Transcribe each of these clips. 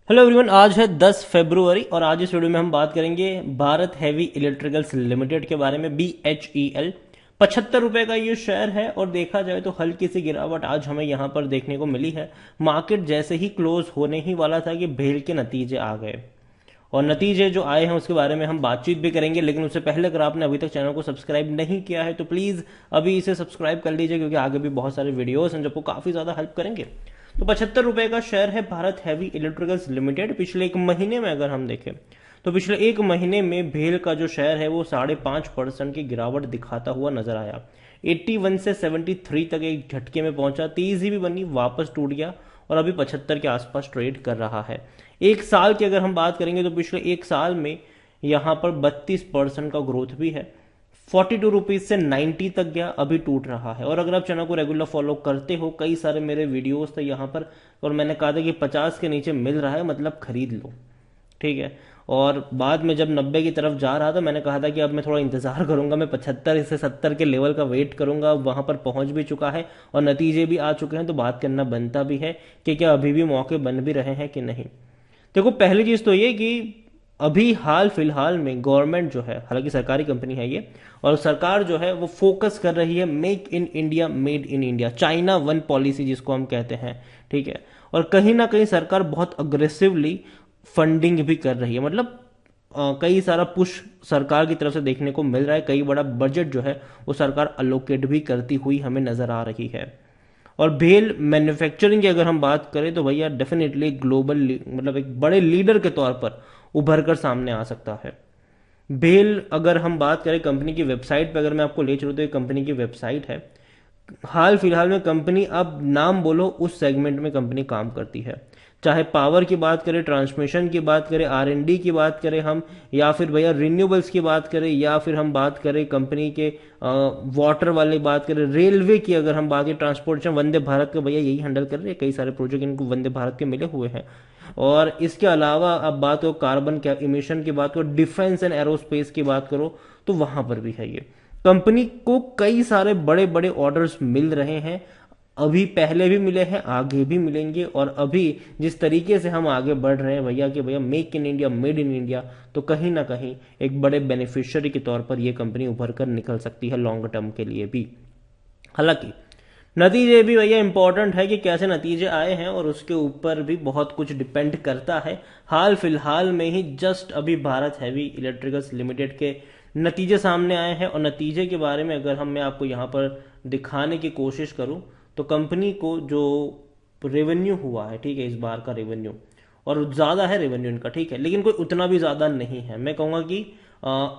Hello everyone, आज है 10 फरवरी और आज इस वीडियो में हम बात करेंगे भारत हैवी इलेक्ट्रिकल्स लिमिटेड के बारे में। BHEL 75 रुपए का ये शेयर है और देखा जाए तो हल्की सी गिरावट आज हमें यहाँ पर देखने को मिली है। मार्केट जैसे ही क्लोज होने ही वाला था कि भेल के नतीजे आ गए और नतीजे जो आए हैं उसके बारे में हम बातचीत भी करेंगे, लेकिन उससे पहले अगर आपने अभी तक चैनल को सब्सक्राइब नहीं किया है तो प्लीज़ अभी इसे सब्सक्राइब कर लीजिए, क्योंकि आगे भी बहुत सारे वीडियोस हैं जो आपको काफ़ी ज़्यादा हेल्प करेंगे। तो 75 रुपए का शेयर है भारत हैवी इलेक्ट्रिकल्स लिमिटेड। पिछले एक महीने में अगर हम देखें तो पिछले एक महीने में भेल का जो शेयर है वो 5.5% की गिरावट दिखाता हुआ नजर आया। 81 से 73 तक एक झटके में पहुंचा, तेजी भी बनी, वापस टूट गया और अभी 75 के आसपास ट्रेड कर रहा है। एक साल की अगर हम बात करेंगे तो पिछले एक साल में यहाँ पर 32% का ग्रोथ भी है। 42 रुपीज से 90 तक गया, अभी टूट रहा है। और अगर आप चैनल को रेगुलर फॉलो करते हो, कई सारे मेरे वीडियोस थे यहाँ पर और मैंने कहा था कि 50 के नीचे मिल रहा है मतलब खरीद लो, ठीक है। और बाद में जब 90 की तरफ जा रहा था मैंने कहा था कि अब मैं थोड़ा इंतजार करूंगा, मैं 75 से 70 के लेवल का वेट करूंगा। वहां पर पहुंच भी चुका है और नतीजे भी आ चुके हैं, तो बात करना बनता भी है कि क्या अभी भी मौके बन भी रहे हैं कि नहीं। देखो, पहली चीज तो ये कि अभी हाल फिलहाल में गवर्नमेंट जो है, हालांकि सरकारी कंपनी है ये, और सरकार जो है वो फोकस कर रही है make in India, made in India, China one policy जिसको हम कहते हैं, ठीक है। और कहीं ना कहीं सरकार बहुत अग्रेसिवली फंडिंग भी कर रही है, मतलब कई सारा पुश सरकार की तरफ से देखने को मिल रहा है। कई बड़ा बजट जो है वो सरकार अलोकेट भी करती हुई हमें नजर आ रही है। और भेल मैन्युफैक्चरिंग की अगर हम बात करें तो भैया डेफिनेटली ग्लोबल मतलब एक बड़े लीडर के तौर पर उभर कर सामने आ सकता है। भेल अगर हम बात करें कंपनी की वेबसाइट पर, अगर मैं आपको ले चलूँ तो ये कंपनी की वेबसाइट है। हाल फिलहाल में कंपनी, अब नाम बोलो, उस सेगमेंट में कंपनी काम करती है। चाहे पावर की बात करें, ट्रांसमिशन की बात करें, R&D की बात करें हम, या फिर भैया रिन्यूएबल्स की बात करें, या फिर हम बात करें कंपनी के वाटर वाली बात करें, रेलवे की अगर हम बात करें, ट्रांसपोर्टेशन, वंदे भारत का भैया यही हैंडल कर रहे हैं। कई सारे प्रोजेक्ट इनको वंदे भारत के मिले हुए हैं। और इसके अलावा अब बात हो कार्बन इमिशन की बात करो, डिफेंस एंड एरोस्पेस की बात करो, तो वहां पर भी है ये। कंपनी को कई सारे बड़े बड़े ऑर्डर्स मिल रहे हैं, अभी पहले भी मिले हैं, आगे भी मिलेंगे। और अभी जिस तरीके से हम आगे बढ़ रहे हैं भैया कि भैया make in India, made in India, तो कहीं ना कहीं एक बड़े बेनिफिशियरी के तौर पर यह कंपनी उभर कर निकल सकती है लॉन्ग टर्म के लिए भी। हालांकि नतीजे भी भैया इंपॉर्टेंट है कि कैसे नतीजे आए हैं और उसके ऊपर भी बहुत कुछ डिपेंड करता है। हाल फिलहाल में ही जस्ट अभी भारत हैवी इलेक्ट्रिकल्स लिमिटेड के नतीजे सामने आए हैं और नतीजे के बारे में अगर मैं आपको यहाँ पर दिखाने की कोशिश करूँ तो कंपनी को जो रेवेन्यू हुआ है, ठीक है, इस बार का रेवेन्यू, और ज़्यादा है रेवेन्यू इनका, ठीक है, लेकिन कोई उतना भी ज़्यादा नहीं है, मैं कहूँगा कि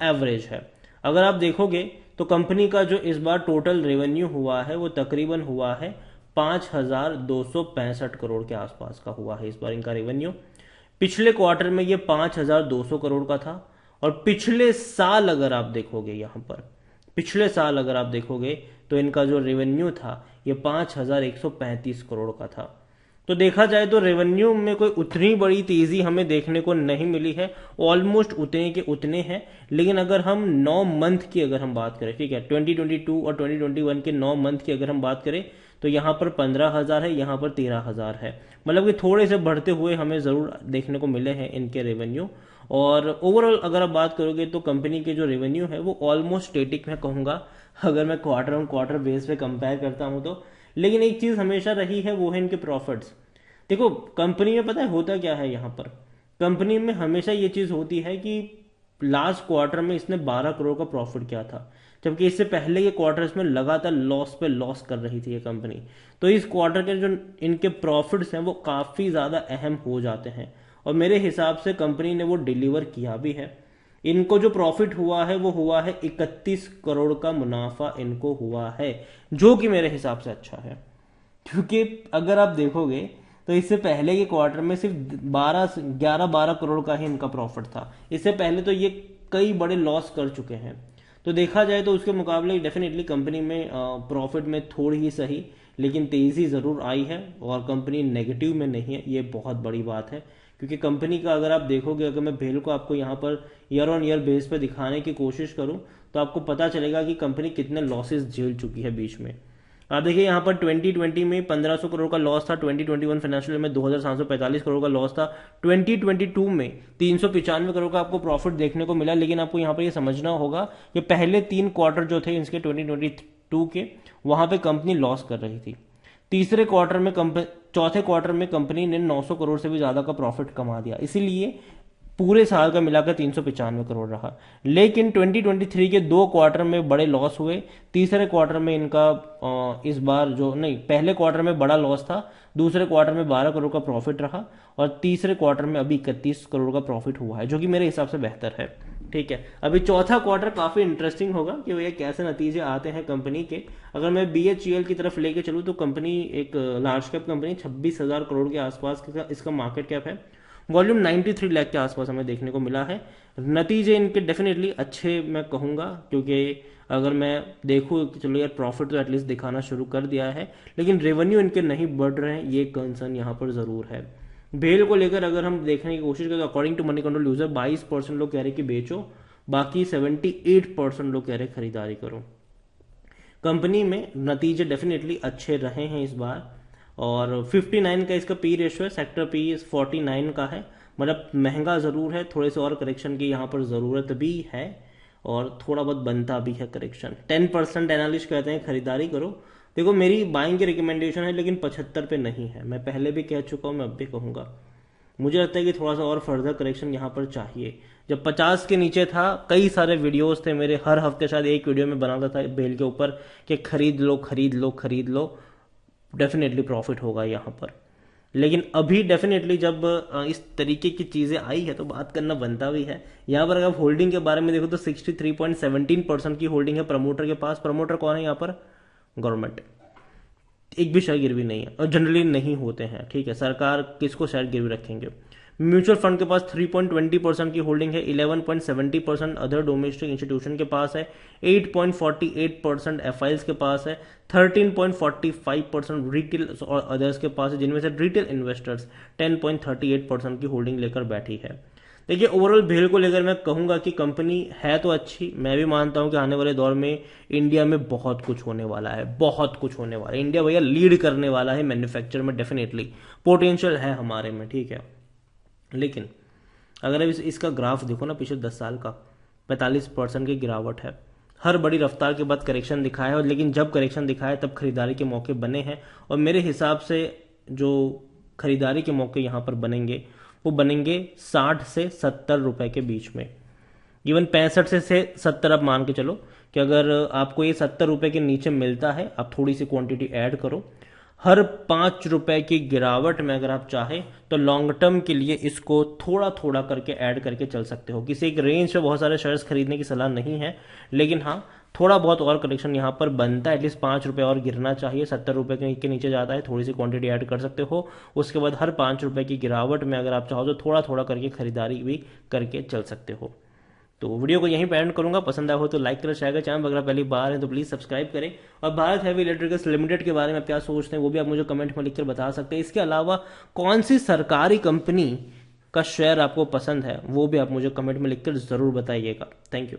एवरेज है। अगर आप देखोगे तो कंपनी का जो इस बार टोटल रेवेन्यू हुआ है वो तकरीबन हुआ है 5,265 करोड़ के आसपास का हुआ है इस बार इनका रेवेन्यू। पिछले क्वार्टर में ये 5,200 करोड़ का था। और पिछले साल अगर आप देखोगे, यहाँ पर पिछले साल अगर आप देखोगे तो इनका जो रेवेन्यू था ये 5,135 करोड़ का था। तो देखा जाए तो रेवेन्यू में कोई उतनी बड़ी तेजी हमें देखने को नहीं मिली है, ऑलमोस्ट उतने के उतने हैं। लेकिन अगर हम 9 मंथ की अगर हम बात करें, ठीक है, 2022 और 2021 के 9 मंथ की अगर हम बात करें तो यहाँ पर 15,000 है, यहाँ पर 13,000 है, मतलब कि थोड़े से बढ़ते हुए हमें ज़रूर देखने को मिले हैं इनके रेवेन्यू। और ओवरऑल अगर आप बात करोगे तो कंपनी के जो रेवेन्यू है वो ऑलमोस्ट स्टेटिक मैं कहूँगा, अगर मैं क्वार्टर ऑन क्वार्टर बेस पे कंपेयर करता हूँ तो। लेकिन एक चीज़ हमेशा रही है वो है इनके प्रॉफिट्स। देखो, कंपनी में पता है होता क्या है, यहाँ पर कंपनी में हमेशा ये चीज़ होती है कि लास्ट क्वार्टर में इसने 12 करोड़ का प्रॉफिट किया था, जबकि इससे पहले के क्वार्टर्स में लगातार लॉस पे लॉस कर रही थी ये कंपनी। तो इस क्वार्टर के जो इनके प्रॉफिट्स हैं वो काफ़ी ज़्यादा अहम हो जाते हैं और मेरे हिसाब से कंपनी ने वो डिलीवर किया भी है। इनको जो प्रॉफिट हुआ है वो हुआ है 31 करोड़ का मुनाफा इनको हुआ है, जो कि मेरे हिसाब से अच्छा है। क्योंकि अगर आप देखोगे तो इससे पहले के क्वार्टर में सिर्फ 11-12 करोड़ का ही इनका प्रॉफिट था। इससे पहले तो ये कई बड़े लॉस कर चुके हैं। तो देखा जाए तो उसके मुकाबले डेफिनेटली कंपनी में प्रॉफिट में थोड़ी ही सही लेकिन तेजी ज़रूर आई है और कंपनी नेगेटिव में नहीं है, ये बहुत बड़ी बात है। क्योंकि कंपनी का अगर आप देखोगे, अगर मैं भेल को आपको यहाँ per year on year base पे दिखाने की कोशिश करूँ तो आपको पता चलेगा कि कंपनी कितने लॉसेस झेल चुकी है बीच में। आप देखिए यहाँ पर 2020 में 1500 करोड़ का लॉस था, 2021 फाइनेंशियल में 2745 करोड़ का लॉस था, 2022 में 395 करोड़ का आपको प्रॉफिट देखने को मिला। लेकिन आपको यहाँ पर ये समझना होगा कि पहले 3 क्वार्टर जो थे इसके 2022 के, वहां पे कंपनी लॉस कर रही थी। तीसरे क्वार्टर में चौथे क्वार्टर में कंपनी ने 900 करोड़ से भी ज्यादा का प्रॉफिट कमा दिया, इसीलिए पूरे साल का मिलाकर 395 करोड़ रहा। लेकिन 2023 के 2 क्वार्टर में बड़े लॉस हुए। तीसरे क्वार्टर में इनका इस बार जो नहीं, पहले क्वार्टर में बड़ा लॉस था, दूसरे क्वार्टर में 12 करोड़ का प्रॉफिट रहा, और तीसरे क्वार्टर में अभी 31 करोड़ का प्रॉफिट हुआ है, जो कि मेरे हिसाब से बेहतर है। ठीक है, अभी चौथा क्वार्टर काफी इंटरेस्टिंग होगा कि भैया कैसे नतीजे आते हैं कंपनी के। अगर मैं BHEL की तरफ लेके चलूँ तो कंपनी एक लार्ज कैप कंपनी, 26,000 करोड़ के आसपास इसका मार्केट कैप है। वॉल्यूम 93 लाख के आसपास हमें देखने को मिला है। नतीजे इनके डेफिनेटली अच्छे मैं कहूँगा, क्योंकि अगर मैं देखूँ कि चलो यार प्रॉफिट तो एटलीस्ट दिखाना शुरू कर दिया है, लेकिन रेवेन्यू इनके नहीं बढ़ रहे हैं, ये कंसर्न यहाँ पर ज़रूर है। भेल को लेकर अगर हम देखने की कोशिश करें तो according to Moneycontrol user 22% लोग कह रहे कि बेचो, बाकी 78% लोग कह रहे खरीदारी करो। कंपनी में नतीजे डेफिनेटली अच्छे रहे हैं इस बार, और 59 का इसका पी रेशियो है, सेक्टर पी 49 का है। मतलब महंगा ज़रूर है, थोड़े से और करेक्शन की यहाँ पर ज़रूरत भी है, और थोड़ा बहुत बनता भी है करेक्शन। 10% एनालिस्ट कहते हैं खरीदारी करो। देखो मेरी बाइंग की रिकमेंडेशन है, लेकिन 75 पे नहीं है। मैं पहले भी कह चुका हूँ, मैं अब भी कहूँगा। मुझे लगता है कि थोड़ा सा और फर्दर करेक्शन यहाँ पर चाहिए। जब 50 के नीचे था, कई सारे वीडियोस थे मेरे, हर हफ्ते शायद एक वीडियो में बनाता था बेल के ऊपर कि खरीद लो खरीद लो खरीद लो, डेफिनेटली प्रॉफिट होगा यहाँ पर। लेकिन अभी डेफिनेटली जब इस तरीके की चीजें आई है तो बात करना बनता भी है। यहाँ पर अगर आप होल्डिंग के बारे में देखो तो 63.17% की होल्डिंग है प्रमोटर के पास। प्रमोटर कौन है यहाँ पर? गवर्नमेंट। एक भी शेयर गिरवी नहीं है, और जनरली नहीं होते हैं। ठीक है, सरकार किसको शेयर गिरवी रखेंगे। म्यूचुअल फंड के पास 3.20% की होल्डिंग है, 11.70% अदर डोमेस्टिक इंस्टीट्यूशन के पास है, 8.48% एफआईएल्स के पास है, 13.45% रिटेल और अदर्स के पास है, जिनमें से रिटेल इन्वेस्टर्स 10.38% की होल्डिंग लेकर बैठी है। देखिए ओवरऑल भेल को लेकर मैं कहूंगा कि कंपनी है तो अच्छी। मैं भी मानता हूं कि आने वाले दौर में इंडिया में बहुत कुछ होने वाला है, बहुत कुछ होने वाला है। इंडिया भैया लीड करने वाला है मैन्युफैक्चर में, डेफिनेटली पोटेंशियल है हमारे में। ठीक है, लेकिन अगर अब इसका ग्राफ देखो ना, पिछले 10 साल का 45% की गिरावट है। हर बड़ी रफ्तार के बाद करेक्शन दिखाया है, लेकिन जब करेक्शन दिखाया तब खरीदारी के मौके बने हैं। और मेरे हिसाब से जो खरीदारी के मौके यहाँ पर बनेंगे वो बनेंगे 60 से 70 रुपए के बीच में। इवन 65 से 70 आप मान के चलो कि अगर आपको ये 70 रुपए के नीचे मिलता है, आप थोड़ी सी क्वांटिटी ऐड करो। हर 5 रुपए की गिरावट में अगर आप चाहें तो लॉन्ग टर्म के लिए इसको थोड़ा थोड़ा करके ऐड करके चल सकते हो। किसी एक रेंज पे बहुत सारे शेयर्स खरीदने की सलाह नहीं है, लेकिन हाँ थोड़ा बहुत और कलेक्शन यहाँ पर बनता है। एटलीस्ट 5 रुपए और गिरना चाहिए, 70 रुपए के नीचे जाता है, थोड़ी सी क्वांटिटी ऐड कर सकते हो। उसके बाद हर 5 रुपए की गिरावट में अगर आप चाहो तो थोड़ा थोड़ा करके खरीदारी भी करके चल सकते हो। तो वीडियो को यहीं पे एंड करूंगा। पसंद आया हो तो लाइक करें, शेयर करें। चैनल अगर पहली बार है तो प्लीज सब्सक्राइब करें। और भारत हैवी इलेक्ट्रिकल्स लिमिटेड के बारे में क्या सोचते हैं वो भी आप मुझे कमेंट में लिखकर बता सकते हैं। इसके अलावा कौन सी सरकारी कंपनी का शेयर आपको पसंद है वो भी आप मुझे कमेंट में लिखकर जरूर बताइएगा। Thank you.